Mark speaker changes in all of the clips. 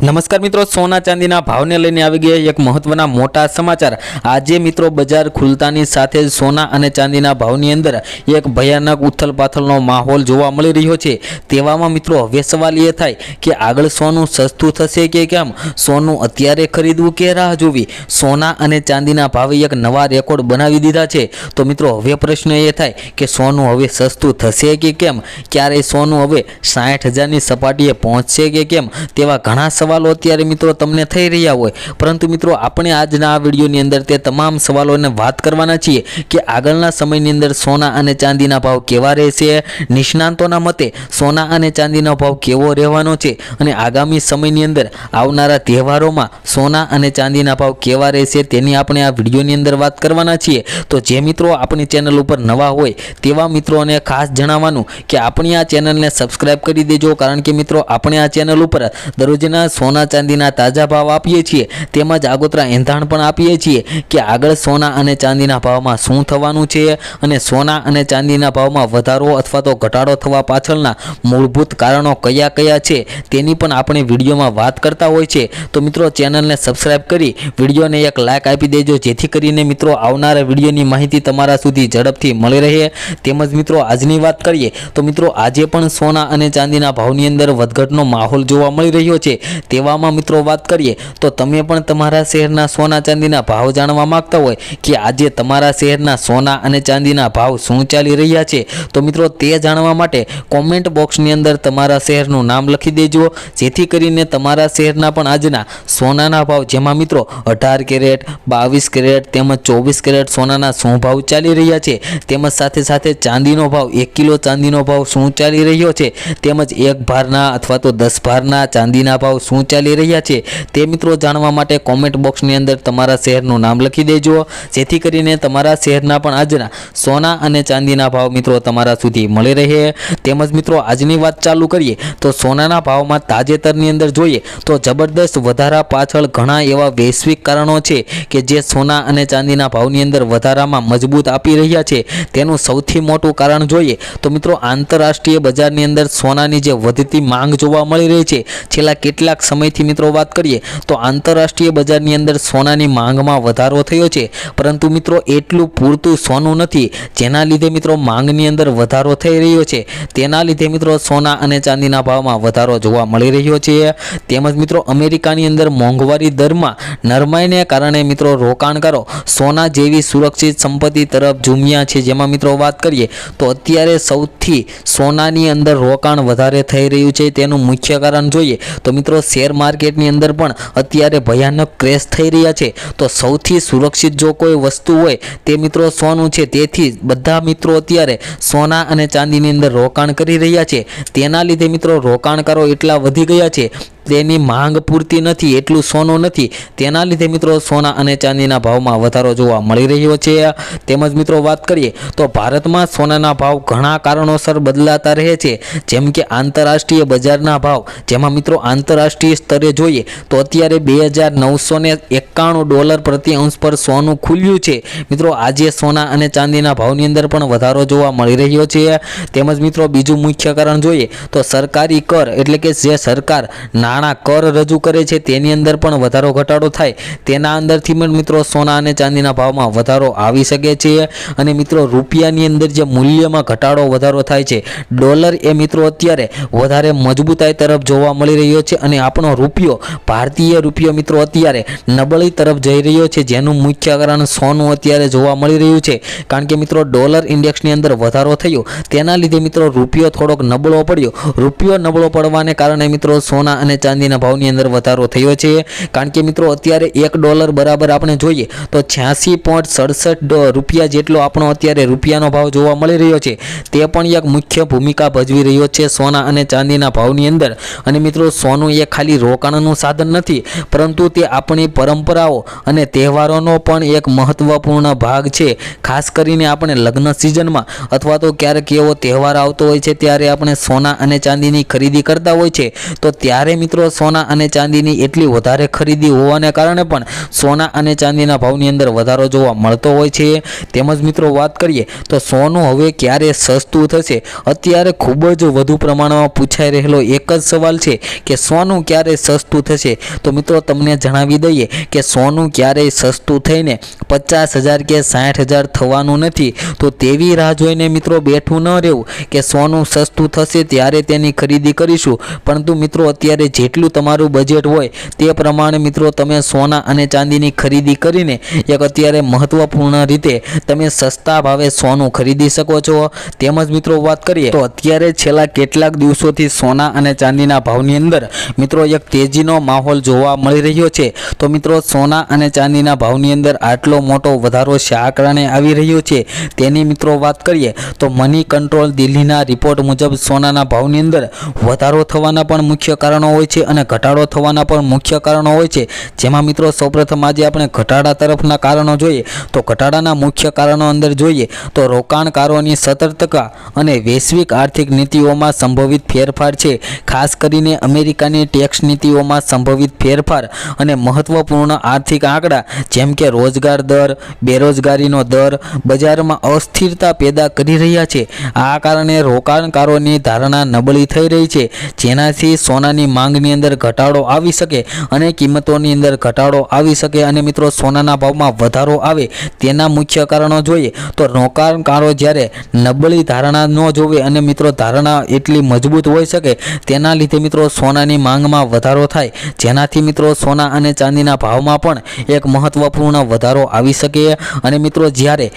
Speaker 1: नमस्कार मित्रों, सोना चांदीना भावने लईने आवी गया एक महत्वना मोटा समाचार। आज मित्रों बजार खुलतानी साथे सोना अने चांदीना भावनी अंदर एक भयानक उथलपाथलनो माहोल जोवा मळी रह्यो छे। तेवामां मित्रों हवे सवाल ए थाय के आगळ सोनुं सस्तुं थशे के केम? सोनुं अत्यारे खरीदवुं के राह जोवी? सोना अने चांदीना भावे एक नवा रेकॉर्ड बनावी दीधा छे। तो मित्रों हवे प्रश्न ए थाय के सोनुं हवे सस्तुं थशे के केम? क्यारे सोनुं हवे 60,000 ની સપાટીએ પહોંચશે કે કેમ? તેવા ઘણા સવાલો અત્યારે મિત્રો તમને થઈ રહ્યા હોય, પરંતુ મિત્રો આપણે આજના આ વિડીયોની અંદર તે તમામ સવાલોને વાત કરવાના છીએ કે આગળના સમયની અંદર સોના અને ચાંદીના ભાવ કેવા રહેશે, નિષ્ણાંતોના મતે સોના અને ચાંદીનો ભાવ કેવો રહેવાનો છે અને આગામી સમયની અંદર આવનારા તહેવારોમાં સોના અને ચાંદીના ભાવ કેવા રહેશે તેની આપણે આ વિડીયોની અંદર વાત કરવાના છીએ। તો જે મિત્રો આપણી ચેનલ ઉપર નવા હોય તેવા મિત્રોને ખાસ જણાવવાનું કે આપણી આ ચેનલને સબસ્ક્રાઇબ કરી દેજો, કારણ કે મિત્રો આપણે આ ચેનલ ઉપર દરરોજના સોના ચાંદીના તાજા ભાવ આપીએ છીએ, તેમજ આગોતરા એંધાણ પણ આપીએ છીએ કે આગળ સોના અને ચાંદીના ભાવમાં શું થવાનું છે અને સોના અને ચાંદીના ભાવમાં વધારો અથવા તો ઘટાડો થવા પાછળના મૂળભૂત કારણો કયા કયા છે તેની પણ આપણે વિડીયોમાં વાત કરતા હોય છે। તો મિત્રો ચેનલને સબસ્ક્રાઇબ કરી વિડીયોને એક લાઇક આપી દેજો, જેથી કરીને મિત્રો આવનારા વિડીયોની માહિતી તમારા સુધી ઝડપથી મળી રહે। તેમજ મિત્રો આજની વાત કરીએ તો મિત્રો આજે પણ સોના અને ચાંદીના ભાવની અંદર વધઘટનો માહોલ જોવા મળી રહ્યો છે। તેવામાં મિત્રો વાત કરીએ તો તમે પણ તમારા શહેરના સોના ચાંદીના ભાવ જાણવા માંગતા હોય કે આજે તમારા શહેરના સોના અને ચાંદીના ભાવ શું ચાલી રહ્યા છે, તો મિત્રો તે જાણવા માટે કોમેન્ટ બોક્સની અંદર તમારા શહેરનું નામ લખી દેજો, જેથી કરીને તમારા શહેરના પણ આજના સોનાના ભાવ, જેમાં મિત્રો 18 કેરેટ, 22 કેરેટ તેમજ 24 કેરેટ સોનાના શું ભાવ ચાલી રહ્યા છે, તેમજ સાથે સાથે ચાંદીનો ભાવ 1 કિલો ચાંદીનો ભાવ શું ચાલી રહ્યો છે, તેમજ 1 ભારના અથવા તો 10 ભારના ચાંદીના ભાવ શું ચાલી રહ્યા છે તે મિત્રો જાણવા માટે કોમેન્ટ બોક્સની અંદર તમારા શહેરનું નામ લખી દેજો, જેથી કરીને તમારા શહેરના પણ આજના સોના અને ચાંદીના ભાવ મિત્રો તમારા સુધી મળી રહે। તેમજ મિત્રો આજની વાત ચાલુ કરીએ તો સોનાના ભાવમાં તાજેતરની અંદર જોઈએ તો જબરદસ્ત વધારા પાછળ ઘણા એવા વૈશ્વિક કારણો છે કે જે સોના અને ચાંદીના ભાવની અંદર વધારામાં મજબૂત આપી રહ્યા છે। તેનું સૌથી મોટું કારણ જોઈએ તો મિત્રો આંતરરાષ્ટ્રીય બજારની અંદર સોનાની જે વધતી માંગ જોવા મળી રહી છે, છેલ્લા કેટલાક સમયથી મિત્રો વાત કરીએ તો આંતરરાષ્ટ્રીય બજારની અંદર સોનાની માંગમાં વધારો થયો છે, પરંતુ મિત્રો એટલું પૂરતું સોનું નથી, જેના લીધે મિત્રો માંગની અંદર વધારો થઈ રહ્યો છે। તેના લીધે મિત્રો સોના અને ચાંદીના ભાવમાં વધારો જોવા મળી રહ્યો છે। તેમજ મિત્રો અમેરિકાની અંદર મોંઘવારી દરમાં નરમાઈને કારણે મિત્રો રોકાણકારો સોના જેવી સુરક્ષિત સંપત્તિ તરફ ઝૂમ્યા છે, જેમાં મિત્રો વાત કરીએ તો અત્યારે સૌથી સોનાની અંદર રોકાણ વધારે થઈ રહ્યું છે। તેનું મુખ્ય કારણ જોઈએ તો મિત્રો શેર માર્કેટની અંદર પણ અત્યારે ભયાનક ક્રેશ થઈ રહ્યા છે। તો સૌથી સુરક્ષિત જો કોઈ વસ્તુ હોય તે મિત્રો સોનું છે, તેથી બધા મિત્રો અત્યારે સોના અને ચાંદીની અંદર રોકાણ કરી રહ્યા છે। તેના લીધે મિત્રો રોકાણકારો એટલા વધી ગયા છે, તેની માંગ પૂરતી નથી, એટલું સોનું નથી, તેના લીધે મિત્રો સોના અને ચાંદીના ભાવમાં વધારો જોવા મળી રહ્યો છે। તેમજ મિત્રો વાત કરીએ તો ભારતમાં સોનાના ભાવ ઘણા કારણોસર બદલાતા રહે છે, જેમ કે આંતરરાષ્ટ્રીય બજારના ભાવ, જેમાં મિત્રો આંતરરાષ્ટ્રીય સ્તરે જોઈએ તો અત્યારે $2,991 પ્રતિ અંશ પર સોનું ખુલ્યું છે। મિત્રો આજે સોના અને ચાંદીના ભાવની અંદર પણ વધારો જોવા મળી રહ્યો છે। તેમજ મિત્રો બીજું મુખ્ય કારણ જોઈએ તો સરકારી કર, એટલે કે જે સરકાર નાણાં કર રજૂ કરે છે તેની અંદર પણ વધારો ઘટાડો થાય, તેના અંદરથી પણ મિત્રો સોના અને ચાંદીના ભાવમાં વધારો આવી શકે છે। અને મિત્રો રૂપિયાની અંદર જે મૂલ્યમાં ઘટાડો વધારો થાય છે, ડોલર એ મિત્રો અત્યારે વધારે મજબૂતાઈ તરફ જોવા મળી રહ્યો છે અને આપણો રૂપિયો, ભારતીય રૂપિયો મિત્રો અત્યારે નબળી તરફ જઈ રહ્યો છે, જેનું મુખ્ય કારણ સોનું અત્યારે જોવા મળી રહ્યું છે। કારણ કે મિત્રો ડોલર ઇન્ડેક્સની અંદર વધારો થયો, તેના લીધે મિત્રો રૂપિયો થોડોક નબળો પડ્યો। રૂપિયો નબળો પડવાને કારણે મિત્રો સોના અને ચાંદીના ભાવની અંદર વધારો થયો છે। કારણ કે મિત્રો અત્યારે $1 બરાબર આપણે જોઈએ તો 86.67 રૂપિયા જેટલો આપણો અત્યારે રૂપિયાનો ભાવ જોવા મળી રહ્યો છે। તે પણ એક મુખ્ય ભૂમિકા ભજવી રહ્યો છે સોના અને ચાંદીના ભાવની અંદર। અને મિત્રો સોનું એ ખાલી રોકાણનું સાધન નથી, પરંતુ તે આપણી પરંપરાઓ અને તહેવારોનો પણ એક મહત્વપૂર્ણ ભાગ છે। ખાસ કરીને આપણે લગ્ન સિઝનમાં અથવા તો ક્યારેક એવો તહેવાર આવતો હોય છે ત્યારે આપણે સોના અને ચાંદીની ખરીદી કરતા હોય છે, તો ત્યારે મિત્રો સોના અને ચાંદીની એટલી વધારે ખરીદી હોવાને કારણે પણ સોના અને ચાંદીના ભાવની અંદર વધારો જોવા મળતો હોય છે। તેમજ મિત્રો વાત કરીએ તો સોનું હવે ક્યારે સસ્તું થશે, અત્યારે ખૂબ જ વધુ પ્રમાણમાં પૂછાઈ રહેલો એક જ સવાલ છે કે સોનું ક્યારે સસ્તું થશે। તો મિત્રો તમને જણાવી દઈએ કે સોનું ક્યારેય સસ્તું થઈને 50,000 કે 60,000 થવાનું નથી। તો તેવી રાહ જોઈને મિત્રો બેઠું ન રહેવું કે સોનું સસ્તું થશે ત્યારે તેની ખરીદી કરીશું, પરંતુ મિત્રો અત્યારે જેટલું તમારું બજેટ હોય તે પ્રમાણે મિત્રો તમે સોના અને ચાંદીની ખરીદી કરીને એક અત્યારે મહત્વપૂર્ણ રીતે તમે સસ્તા ભાવે સોનું ખરીદી શકો છો। તેમજ મિત્રો વાત કરીએ તો અત્યારે છેલ્લા કેટલાક દિવસોથી સોના અને ચાંદીના ભાવની અંદર મિત્રો એક તેજીનો માહોલ જોવા મળી રહ્યો છે। તો મિત્રો સોના અને ચાંદીના ભાવની અંદર આટલો મોટો વધારો શા કારણે આવી રહ્યો છે તેની મિત્રો વાત કરીએ તો મની કંટ્રોલ દિલ્હીના રિપોર્ટ મુજબ સોનાના ભાવની અંદર વધારો થવાના પણ મુખ્ય કારણો હોય છે અને ઘટાડો થવાના પણ મુખ્ય કારણો હોય છે। જેમાં મિત્રો સૌપ્રથમ આજે આપણે ઘટાડા તરફના કારણો જોઈએ તો ઘટાડાના મુખ્ય કારણો અંદર જોઈએ તો રોકાણકારોની સતર્કતા અને વૈશ્વિક આર્થિક નીતિઓમાં સંભવિત ફેરફાર છે। ખાસ કરીને અમેરિકાની ટેક્સ નીતિઓમાં સંભવિત ફેરફાર અને મહત્વપૂર્ણ આર્થિક આંકડા જેમ કે રોજગાર દર, બેરોજગારીનો દર બજારમાં અસ્થિરતા પેદા કરી રહ્યા છે। આ કારણે રોકાણકારોની ધારણા નબળી થઈ રહી છે, જેનાથી સોનાની માંગની અંદર ઘટાડો આવી શકે અને કિંમતોની અંદર ઘટાડો આવી શકે અને મિત્રો સોનાના ભાવમાં વધારો આવે તેના મુખ્ય કારણો જોઈએ તો રોકાણકારો જ્યારે નબળી ધારણા ન જોવે અને મિત્રો ધારણા એટલી મજબૂત હોઈ શકે તેના લીધે મિત્રો સોનાની માંગમાં વધારો થાય, જેનાથી મિત્રો સોના અને ચાંદીના ભાવમાં પણ એક મહત્વપૂર્ણ વધારો આવી શકે। અને મિત્રો જ્યારે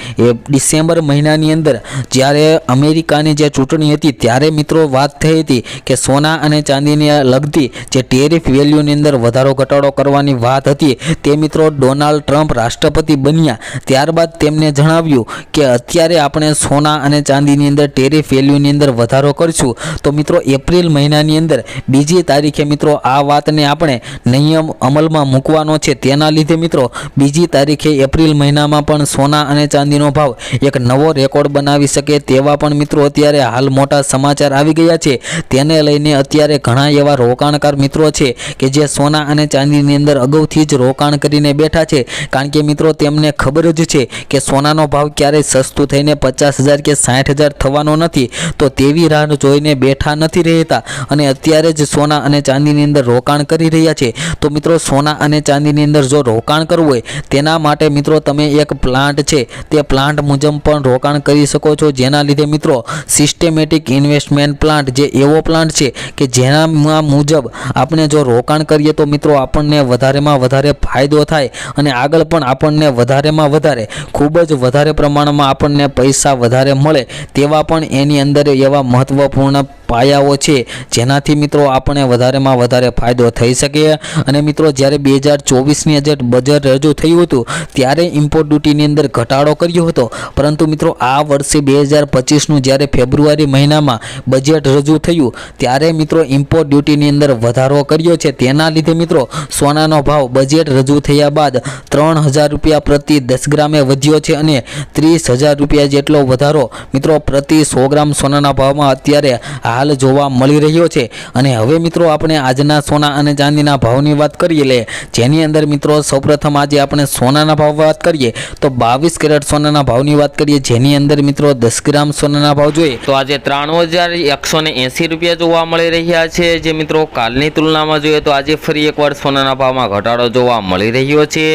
Speaker 1: ડિસેમ્બર મહિનાની અંદર જ્યારે અમેરિકાની જે ચૂંટણી હતી ત્યારે મિત્રો વાત થઈ હતી કે સોના અને ચાંદીને લગતી જે ટેરિફ વેલ્યુની અંદર વધારો ઘટાડો કરવાની વાત હતી તે મિત્રો ડોનાલ્ડ ટ્રમ્પ રાષ્ટ્રપતિ બન્યા ત્યારબાદ તેમને જણાવ્યું કે અત્યારે આપણે સોના અને ચાંદીની અંદર ટેરિફ વેલ્યુની અંદર વધારો કરશું। તો મિત્રો એપ્રિલ મહિનાની અંદર 2જી તારીખે મિત્રો આ વાતને આપણે નિયમ અમલમાં મૂકવાનો છે, તેના લીધે મિત્રો 2જી તારીખે એપ્રિલ મહિનામાં પણ સોના અને ચાંદીનો ભાવ એક નવો રેકોર્ડ બનાવી શકે તેવા પણ મિત્રો અત્યારે હાલ મોટા સમાચાર આવી ગયા છે। તેને લઈને અત્યારે ઘણા એવા રોકાણકાર મિત્રો છે કે જે સોના અને ચાંદીની અંદર અગાઉથી જ રોકાણ કરીને બેઠા છે, કારણ કે મિત્રો તેમને ખબર જ છે કે સોનાનો ભાવ ક્યારેય સસ્તું થઈને 50,000 કે 60,000 થવાનો નથી। તો તેવી રાહ જોઈને બેઠા નથી રહેતા અને અત્યારે જ સોના અને ચાંદીની અંદર રોકાણ કરી રહ્યા છે। તો મિત્રો સોના અને ચાંદીની અંદર જો રોકાણ કરવું હોય તેના માટે મિત્રો તમે એક પ્લાન્ટ છે તે પ્લાન્ટ મુજબ પણ રોકાણ કરી શકો છો, જેના લીધે મિત્રો સિસ્ટેમેટિક ઇન્વેસ્ટમેન્ટ પ્લાન્ટ જે એવો પ્લાન્ટ છે કે જેના મુજબ આપણે જો રોકાણ કરીએ તો મિત્રો આપણને વધારેમાં વધારે ફાયદો થાય અને આગળ પણ આપણને વધારેમાં વધારે ખૂબ જ વધારે પ્રમાણમાં આપણને પૈસા વધારે મળે તેવા પણ એની અંદર એવા મહત્વપૂર્ણ પાયાઓ છે જેનાથી મિત્રો આપણે વધારેમાં વધારે ફાયદો થઈ શકે। અને મિત્રો જ્યારે 2024ની જે બજેટ રજૂ થયું હતું ત્યારે ઇમ્પોર્ટ ડ્યુટીની અંદર ઘટાડો કર્યો હતો, પરંતુ મિત્રો આ વર્ષે 2025નું જ્યારે ફેબ્રુઆરી મહિનામાં બજેટ રજૂ થયું ત્યારે મિત્રો ઇમ્પોર્ટ ડ્યુટીની અંદર વધારો કર્યો છે। તેના લીધે મિત્રો સોનાનો ભાવ બજેટ રજૂ થયા બાદ 3,000 રૂપિયા પ્રતિ 10 ગ્રામે વધ્યો છે અને 30,000 રૂપિયા જેટલો વધારો મિત્રો પ્રતિ 100 ગ્રામ સોનાના ભાવમાં અત્યારે હાલ જોવા મળી રહ્યો છે। અને હવે મિત્રો આપણે આજના સોના અને ચાંદીના ભાવની વાત કરીએ લે, જેની અંદર મિત્રો સૌપ્રથમ આજે આપણે સોનાના ભાવ વાત કરીએ તો 22 કેરેટ સોનાના ભાવની વાત કરીએ, જેની અંદર મિત્રો 10 ગ્રામ સોનાના ભાવ જોઈએ તો આજે 93,180 રૂપિયા જોવા મળી રહ્યા છે। જે મિત્રો કાલની તુલનામાં જોઈએ તો આજે ફરી એકવાર સોનાના ભાવમાં ઘટાડો જોવા મળી રહ્યો છે।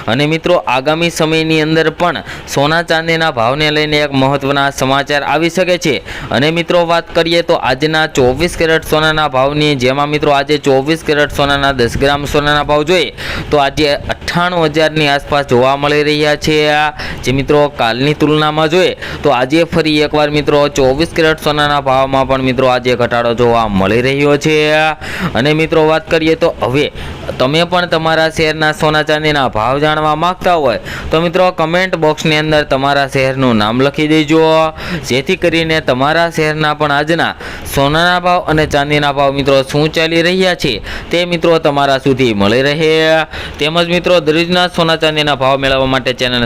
Speaker 1: અને મિત્રો આગામી સમયની અંદર પણ સોના ચાંદીના ભાવને લઈને એક મહત્વના સમાચાર આવી શકે છે। અને મિત્રો વાત કરીએ તો આજના 24 કેરેટ સોનાના ભાવની, જેમાં મિત્રો આજે 24 કેરેટ સોનાના 10 ગ્રામ સોનાના ભાવ જોઈએ તો આજે 98,000ની આસપાસ જોવા મળી રહ્યા છે। જે મિત્રો કાલની તુલનામાં જોઈએ તો આજે ફરી એકવાર મિત્રો 24 કેરેટ સોનાના ભાવમાં પણ મિત્રો આજે ઘટાડો જોવા મળી રહ્યો છે। અને મિત્રો વાત કરીએ તો હવે તમે પણ તમારા શહેરના સોના ચાંદીના ભાવ જાણવા માંગતા હોય તો મિત્રો કમેન્ટ બોક્સની અંદર તમારા શહેરનું નામ લખી દેજો, જેથી કરીને તમારા શહેરના પણ આજના સોનાના ભાવ અને ચાંદીના ભાવ મિત્રો શું ચાલી રહ્યા છે તે મિત્રો તમારા સુધી મળી રહે। તેમજ મિત્રો દરરોજના સોના ચાંદીના ભાવ મેળવવા માટે ચેનલ